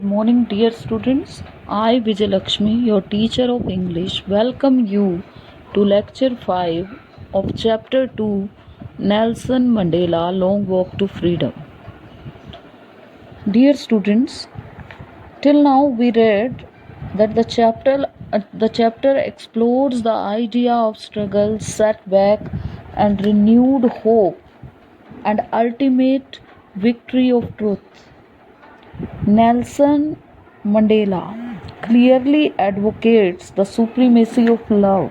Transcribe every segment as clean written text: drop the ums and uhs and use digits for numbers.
Good morning, dear students. I, Vijayalakshmi, your teacher of English, welcome you to Lecture 5 of Chapter 2 Nelson Mandela Long Walk to Freedom. Dear students, till now we read that the chapter explores the idea of struggle, setback, and renewed hope and ultimate victory of truth. Nelson Mandela clearly advocates the supremacy of love.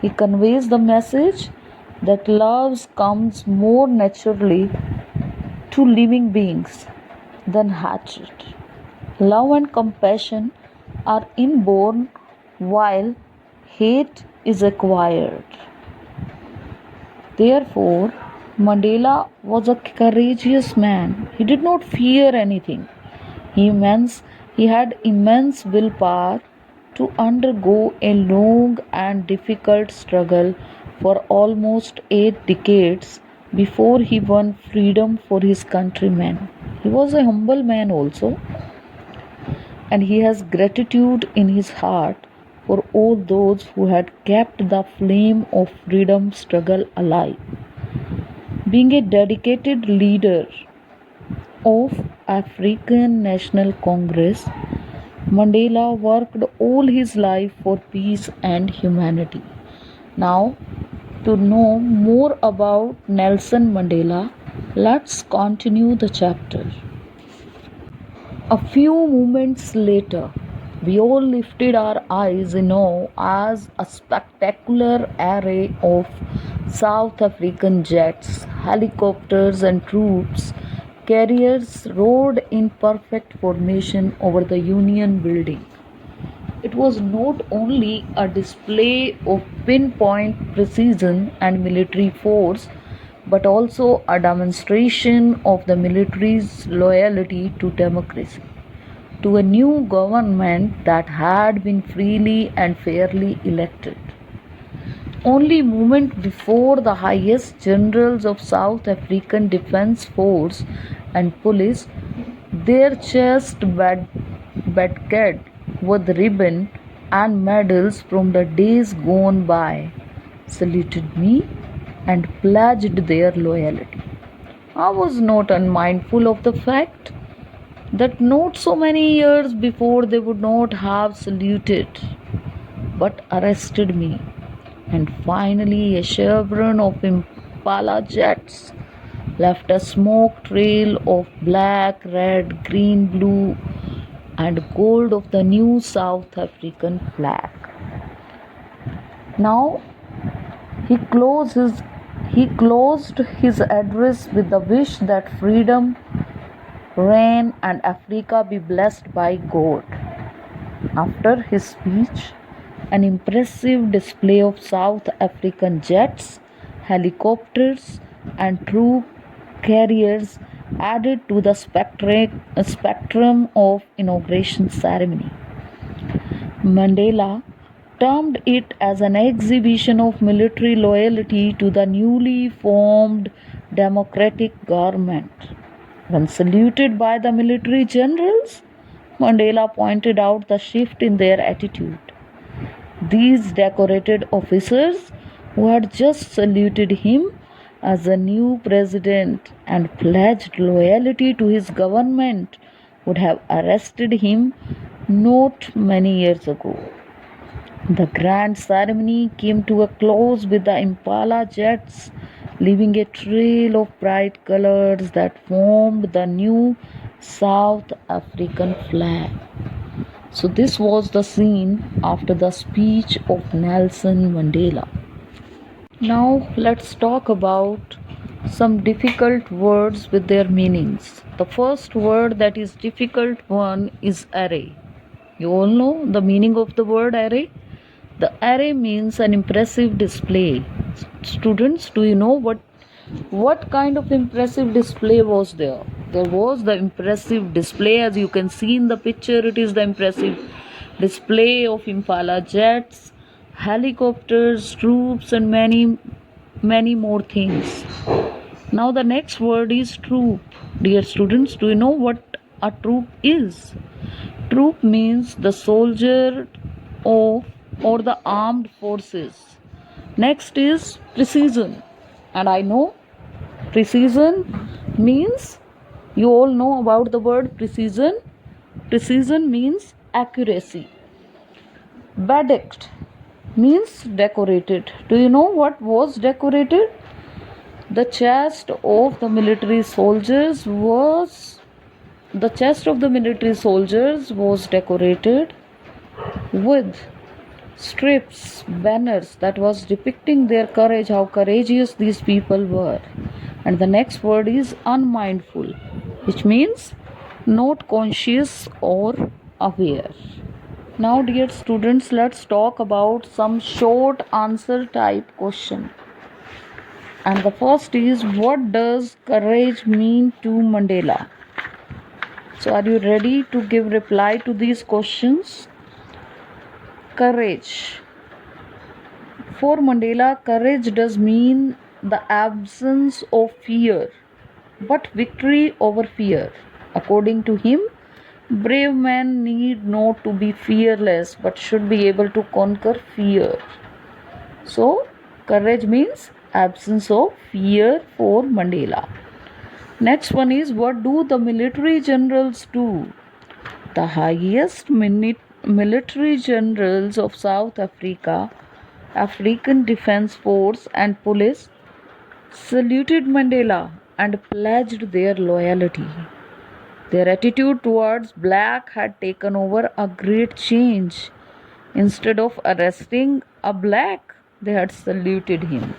He conveys the message that love comes more naturally to living beings than hatred. Love and compassion are inborn while hate is acquired. Therefore, Mandela was a courageous man. He did not fear anything. He had immense willpower to undergo a long and difficult struggle for almost 8 decades before he won freedom for his countrymen. He was a humble man also, and he has gratitude in his heart for all those who had kept the flame of freedom struggle alive. Being a dedicated leader of African National Congress, Mandela worked all his life for peace and humanity. Now, to know more about Nelson Mandela, let's continue the chapter. A few moments later, we all lifted our eyes in awe as a spectacular array of South African jets, helicopters, and troops carriers rode in perfect formation over the Union building. It was not only a display of pinpoint precision and military force, but also a demonstration of the military's loyalty to democracy, to a new government that had been freely and fairly elected. Only moment before, the highest generals of South African Defence Force and Police, their chests bedecked with ribbon and medals from the days gone by, saluted me and pledged their loyalty. I was not unmindful of the fact that not so many years before they would not have saluted, but arrested me. And finally, a chevron of Impala jets left a smoke trail of black, red, green, blue, and gold of the new South African flag. Now he closed his address with the wish that freedom reign and Africa be blessed by God. After his speech, an impressive display of South African jets, helicopters, and troop carriers added to the spectrum of inauguration ceremony. Mandela termed it as an exhibition of military loyalty to the newly formed democratic government. When saluted by the military generals, Mandela pointed out the shift in their attitude. These decorated officers, who had just saluted him as a new president and pledged loyalty to his government, would have arrested him not many years ago. The grand ceremony came to a close with the Impala jets leaving a trail of bright colors that formed the new South African flag. So, this was the scene after the speech of Nelson Mandela. Now, let's talk about some difficult words with their meanings. The first word that is difficult one is array. You all know the meaning of the word array? The array means an impressive display. Students, do you know what kind of impressive display was there? There was the impressive display, as you can see in the picture. It is the impressive display of Impala jets, helicopters, troops, and many more things. Now the next word is troop. Dear students, do you know what a troop is? Troop means the soldier of or the armed forces. Next is precision. And I know precision means, you all know about the word precision. Precision means accuracy. Bedecked means decorated. Do you know what was decorated? The chest of the military soldiers was decorated with strips, banners that was depicting their courage, how courageous these people were. And the next word is unmindful, which means not conscious or aware. Now, dear students, let's talk about some short answer type question. And the first is, what does courage mean to Mandela? So, are you ready to give reply to these questions? Courage. For Mandela, courage does mean the absence of fear, but victory over fear. According to him, brave men need not to be fearless, but should be able to conquer fear. So, courage means absence of fear for Mandela. Next one is, what do the military generals do? The highest military generals of South Africa, African Defence Force and Police saluted Mandela and pledged their loyalty. Their attitude towards black had taken over a great change. Instead of arresting a black, they had saluted him.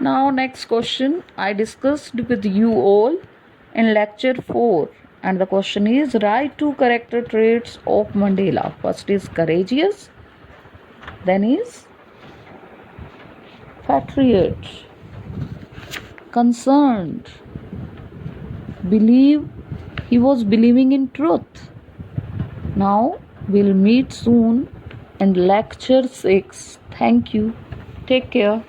Now, next question I discussed with you all in lecture 4, and the question is, write 2 character traits of Mandela. First is courageous, then is patriot, concerned, he was believing in truth. Now we'll meet soon in lecture 6. Thank you. Take care.